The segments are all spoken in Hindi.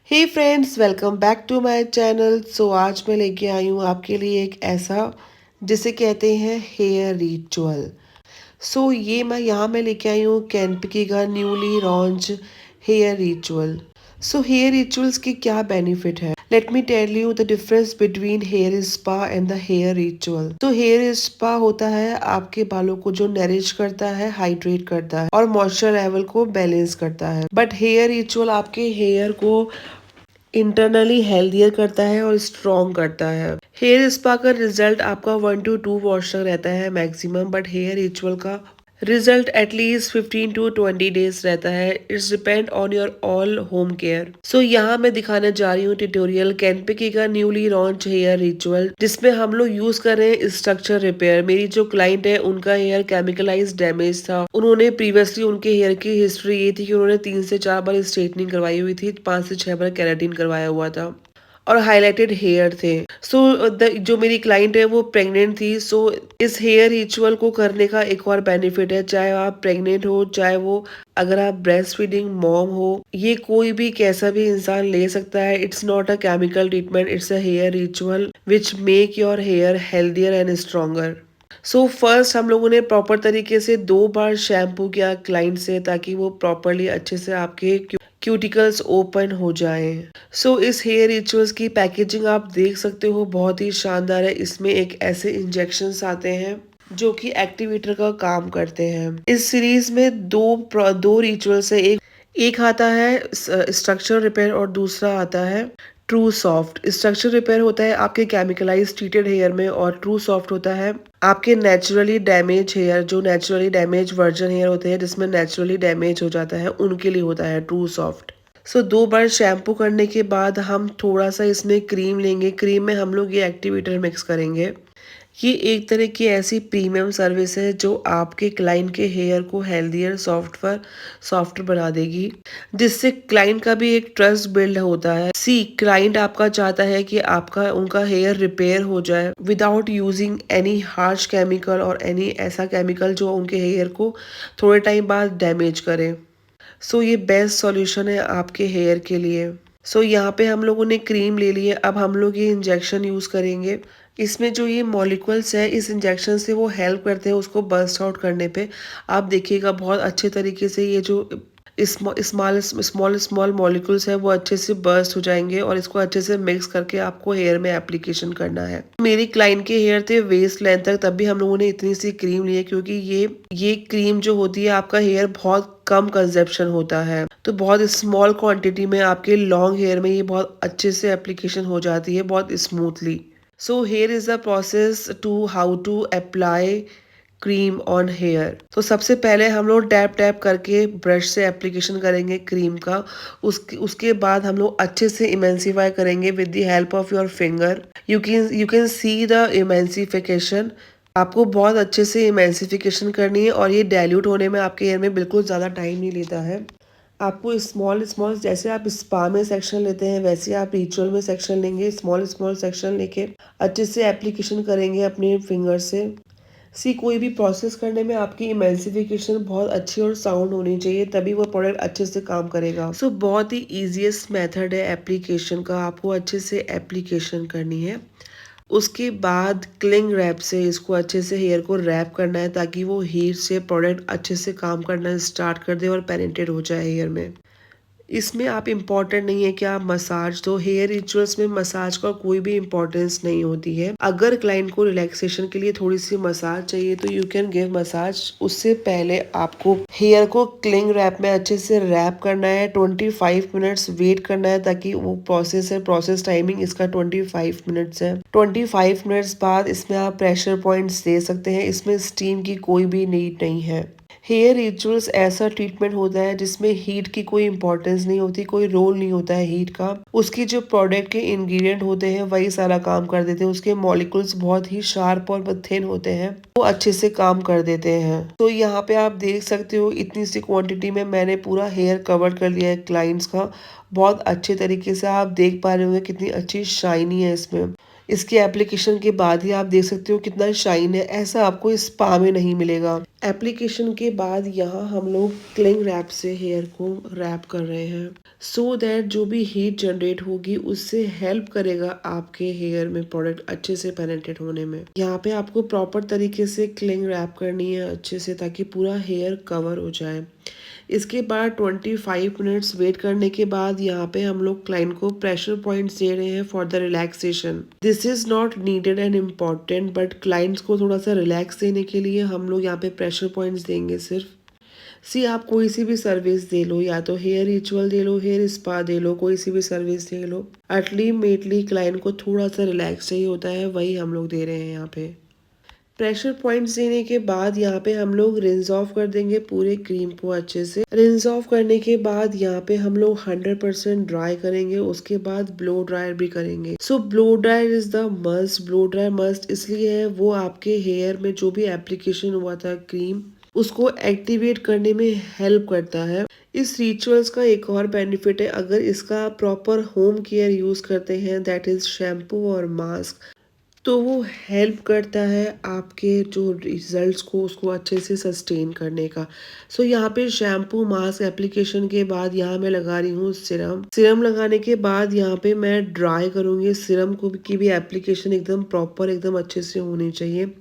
Hey friends, welcome back to my channel. So आज मैं लेके आई हूँ आपके लिए एक ऐसा जिसे कहते हैं हेयर रिचुअल। ये मैं लेके आई हूँ कैनपिकी का newly launch hair ritual. Hair rituals के क्या बेनिफिट है, let me tell you the difference between hair spa and the hair ritual. Hair spa होता है आपके बालों को जो नरिश करता है, हाइड्रेट करता है और मॉइस्चर लेवल को बैलेंस करता है। बट हेयर रिचुअल आपके हेयर को इंटरनली हेल्दियर करता है और स्ट्रॉन्ग करता है। हेयर स्पा का रिजल्ट आपका 1 to 2 वॉश तक रहता है मैक्सिमम, बट हेयर रिचुअल का रिजल्ट एटलीस्ट 15 to 20 डेज रहता है। It's depend on your all home care. यहाँ मैं दिखाने जा रही हूँ ट्यूटोरियल कैनपिकी का न्यूली लॉन्च हेयर रिचुअल, जिसमें हम लोग यूज कर रहे हैं स्ट्रक्चर रिपेयर। मेरी जो क्लाइंट है उनका हेयर केमिकलाइज डैमेज था। उन्होंने प्रीवियसली उनके हेयर की हिस्ट्री ये थी कि उन्होंने 3 से 4 बार स्ट्रेटनिंग करवाई हुई थी, 5 से 6 बार केराटिन करवाया हुआ था और हाईलाइटेड हेयर थे। जो मेरी क्लाइंट है वो प्रेग्नेंट थी। इस हेयर रिचुअल को करने का एक और बेनिफिट है, चाहे आप प्रेग्नेंट हो, चाहे वो अगर आप ब्रेस्ट फीडिंग मॉम हो, ये कोई भी कैसा भी इंसान ले सकता है। It's not a chemical treatment, it's a hair ritual which make your hair healthier and stronger. First हम लोगों ने प्रॉपर तरीके से 2 बार शैम्पू किया क्लाइंट से, ताकि वो प्रॉपरली अच्छे से आपके क्यूटिकल्स ओपन हो जाए। इस हेयर रिचुअल्स की पैकेजिंग आप देख सकते हो, बहुत ही शानदार है। इसमें एक ऐसे इंजेक्शंस आते हैं जो कि एक्टिवेटर का काम करते हैं। इस सीरीज में दो रिचुअल्स है। एक आता है स्ट्रक्चर रिपेयर और दूसरा आता है ट्रू सॉफ्ट। स्ट्रक्चर रिपेयर होता है आपके केमिकलाइज ट्रीटेड हेयर में, और ट्रू सॉफ्ट होता है आपके नेचुरली डैमेज हेयर, जो नेचुरली डैमेज वर्जन हेयर होते हैं जिसमें नेचुरली डैमेज हो जाता है, उनके लिए होता है ट्रू सॉफ्ट। 2 बार शैम्पू करने के बाद हम थोड़ा सा इसमें क्रीम लेंगे। क्रीम में हम लोग ये एक्टिवेटर मिक्स करेंगे। ये एक तरह की ऐसी प्रीमियम सर्विस है जो आपके क्लाइंट के हेयर को हेल्दियर सॉफ्ट बना देगी, जिससे क्लाइंट का भी एक ट्रस्ट बिल्ड होता है। क्लाइंट आपका चाहता है कि आपका उनका हेयर रिपेयर हो जाए without using any harsh chemical और एनी ऐसा केमिकल जो उनके हेयर को थोड़े टाइम बाद डैमेज करे। ये बेस्ट सॉल्यूशन है आपके हेयर के लिए। यहाँ पे हम लोगों ने क्रीम ले ली है। अब हम लोग ये इंजेक्शन यूज करेंगे। इसमें जो ये मॉलिक्यूल्स है, इस इंजेक्शन से वो हेल्प करते हैं उसको बर्स्ट आउट करने पे। आप देखिएगा बहुत अच्छे तरीके से ये जो स्मॉल स्मॉल स्मॉल मॉलिक्यूल्स है वो अच्छे से बर्स्ट हो जाएंगे, और इसको अच्छे से मिक्स करके आपको हेयर में एप्लीकेशन करना है। मेरी क्लाइंट के हेयर थे वेस्ट लेंथ तक, तब भी हम लोगों ने इतनी सी क्रीम ली है, क्योंकि ये क्रीम जो होती है आपका हेयर बहुत कम कंजप्शन होता है, तो बहुत स्मॉल क्वांटिटी में आपके लॉन्ग हेयर में ये बहुत अच्छे से एप्लीकेशन हो जाती है, बहुत smoothly. Here is the process to how to apply cream on hair. सबसे पहले हम लोग टैप टैप करके ब्रश से एप्लीकेशन करेंगे क्रीम का। उसके बाद हम लोग अच्छे से इमेंसीफाई करेंगे with the help of your finger. You can see the emulsification. आपको बहुत अच्छे से इमेंसिफिकेशन करनी है, और ये डाइल्यूट होने में आपके हेयर में बिल्कुल ज़्यादा टाइम नहीं लेता है। आपको स्मॉल स्मॉल, जैसे आप स्पा में सेक्शन लेते हैं वैसे आप रिचुअल में सेक्शन लेंगे। स्मॉल स्मॉल सेक्शन लेके अच्छे से एप्लीकेशन करेंगे अपने फिंगर से। कोई भी प्रोसेस करने में आपकी इमेंसिफिकेशन बहुत अच्छी और साउंड होनी चाहिए, तभी वो प्रोडक्ट अच्छे से काम करेगा। बहुत ही इजीएस्ट मेथड है एप्लीकेशन का। आपको अच्छे से एप्लीकेशन करनी है। उसके बाद क्लिंग रैप से इसको अच्छे से हेयर को रैप करना है, ताकि वो हीट से प्रोडक्ट अच्छे से काम करना स्टार्ट कर दे और पेनिट्रेट हो जाए हेयर में। इसमें आप इम्पॉर्टेंट नहीं है कि आप मसाज दो। हेयर रिचुअल्स में मसाज का कोई भी इम्पोर्टेंस नहीं होती है। अगर क्लाइंट को रिलैक्सेशन के लिए थोड़ी सी मसाज चाहिए तो यू कैन गिव मसाज। उससे पहले आपको हेयर को क्लिंग रैप में अच्छे से रैप करना है। 25 मिनट्स वेट करना है, ताकि वो प्रोसेस टाइमिंग इसका 25 मिनट्स है। 25 मिनट्स बाद इसमें आप प्रेशर पॉइंट्स दे सकते हैं। इसमें स्टीम की कोई भी नीड नहीं है। हेयर रिचुअल्स ऐसा ट्रीटमेंट होता है जिसमें हीट की कोई इंपॉर्टेंस नहीं होती, कोई रोल नहीं होता है हीट का। उसकी जो प्रोडक्ट के इंग्रेडिएंट होते हैं वही सारा काम कर देते हैं। उसके मॉलिक्यूल्स बहुत ही शार्प और थिन होते हैं, वो अच्छे से काम कर देते हैं। यहाँ पे आप देख सकते हो इतनी सी क्वांटिटी में मैंने पूरा हेयर कवर कर लिया है क्लाइंट्स का। बहुत अच्छे तरीके से आप देख पा रहे होंगे कितनी अच्छी शाइनी है इसमें। इसके एप्लीकेशन के बाद ही आप देख सकते हो कितना शाइन है, ऐसा आपको स्पा में नहीं मिलेगा। एप्लीकेशन के बाद यहाँ हम लोग क्लिंग रैप से हेयर को रैप कर रहे हैं, सो दैट जो भी हीट जनरेट होगी उससे हेल्प करेगा आपके हेयर में प्रोडक्ट अच्छे से पेनिट्रेट होने में। यहाँ पे आपको प्रॉपर तरीके से क्लिंग रैप करनी है अच्छे से, ताकि पूरा हेयर कवर हो जाए। इसके बाद 25 मिनट्स वेट करने के बाद यहाँ पे हम लोग क्लाइंट को प्रेशर पॉइंट्स दे रहे हैं for the relaxation. This is not needed and important, but clients को थोड़ा सा रिलैक्स देने के लिए हम लोग यहाँ पे प्रेशर पॉइंट्स देंगे सिर्फ। सी आप कोई सी भी सर्विस दे लो, या तो हेयर रिचुअल दे लो, हेयर स्पा दे लो, कोई सी भी सर्विस दे लो, अल्टीमेटली क्लाइंट को थोड़ा सा रिलैक्स चाहिए होता है, वही हम लोग दे रहे हैं यहाँ पे। प्रेशर पॉइंट्स देने के बाद यहाँ पे हम लोग रिंस ऑफ कर देंगे पूरे क्रीम को अच्छे से। रिंस ऑफ करने के बाद यहाँ पे हम लोग 100% ड्राई करेंगे, उसके बाद ब्लो ड्रायर भी करेंगे। So blow dryer is the must. Blow dryer must इसलिए है, वो आपके हेयर में जो भी एप्लीकेशन हुआ था क्रीम, उसको एक्टिवेट करने में हेल्प करता है। इस रिचुअल्स का एक और बेनिफिट है, अगर इसका प्रॉपर होम केयर यूज करते हैं, दैट इज शैम्पू और मास्क, तो वो हेल्प करता है आपके जो रिजल्ट्स को उसको अच्छे से सस्टेन करने का। सो यहाँ पे शैम्पू मास्क एप्लीकेशन के बाद यहाँ मैं लगा रही हूँ सिरम। सिरम लगाने के बाद यहाँ पे मैं ड्राई करूँगी सिरम को की भी एप्लीकेशन एकदम प्रॉपर एकदम अच्छे से होनी चाहिए।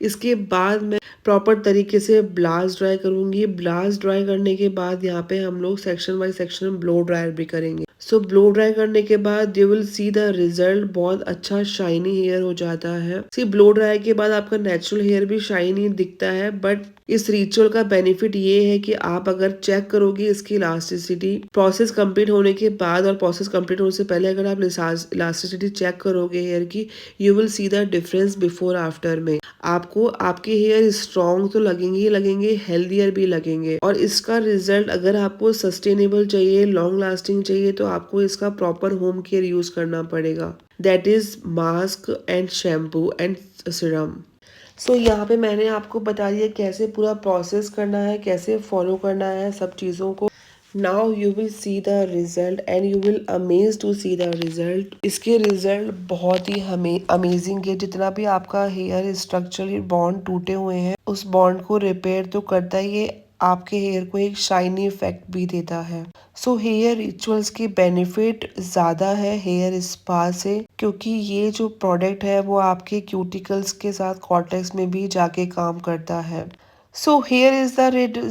इसके बाद मैं प्रॉपर तरीके से ब्लास्ट ड्राई करूंगी। ब्लास्ट ड्राई करने के बाद यहाँ पे हम लोग section by section blow dryer भी करेंगे। सो ब्लो ड्राई करने के बाद you will see the result, बहुत अच्छा शाइनी हेयर हो जाता है। सी ब्लो ड्राई के बाद आपका नेचुरल हेयर भी शाइनी दिखता है, बट इस रिचुअल का बेनिफिट ये है कि आप अगर चेक करोगे इसकी इलास्टिसिटी प्रोसेस कंप्लीट होने के बाद और प्रोसेस कंप्लीट होने से पहले, अगर आप इलास्टिसिटी चेक करोगे हेयर की, you will see the difference before after में। आपको आपके हेयर स्ट्रॉन्ग तो लगेंगे ही लगेंगे, हेल्दियर भी लगेंगे। और इसका रिजल्ट अगर आपको सस्टेनेबल चाहिए, लॉन्ग लास्टिंग चाहिए, तो आपको इसका प्रॉपर होम केयर यूज करना पड़ेगा, that is mask and shampoo and serum. So यहाँ पे मैंने आपको बता दिया कैसे पूरा प्रोसेस करना है, कैसे फॉलो करना है सब चीज़ों को। Now you will see the result and you will amaze to see the result. इसके रिजल्ट बहुत ही हमें अमेजिंग है। जितना भी आपका हेयर स्ट्रक्चरली बॉन्ड टूटे हुए हैं, उस बॉन्ड को रिपेयर तो करता ही है, आपके हेयर को एक शाइनी इफेक्ट भी देता है। सो हेयर रिचुअल्स की बेनिफिट ज़्यादा है हेयर स्पा से, क्योंकि ये जो प्रोडक्ट है वो आपके क्यूटिकल्स के साथ कॉर्टेक्स में भी जाके काम करता है। So here is the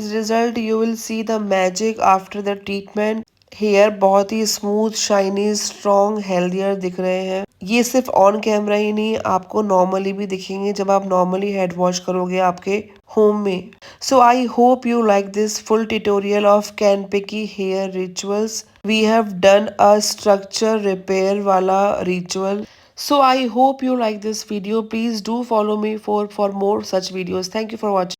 result. You will see the magic after the treatment. Hair बहुत ही स्मूथ, शाइनी, स्ट्रॉन्ग, हेल्दियर दिख रहे हैं। ये सिर्फ ऑन कैमरा ही नहीं, आपको नॉर्मली भी दिखेंगे जब आप नॉर्मली हेड वॉश करोगे आपके होम में। So I hope you like this full tutorial of Kanpeki hair rituals. We have done a structure repair वाला ritual. So I hope you like this video. Please do follow me for more such videos. Thank you for watching.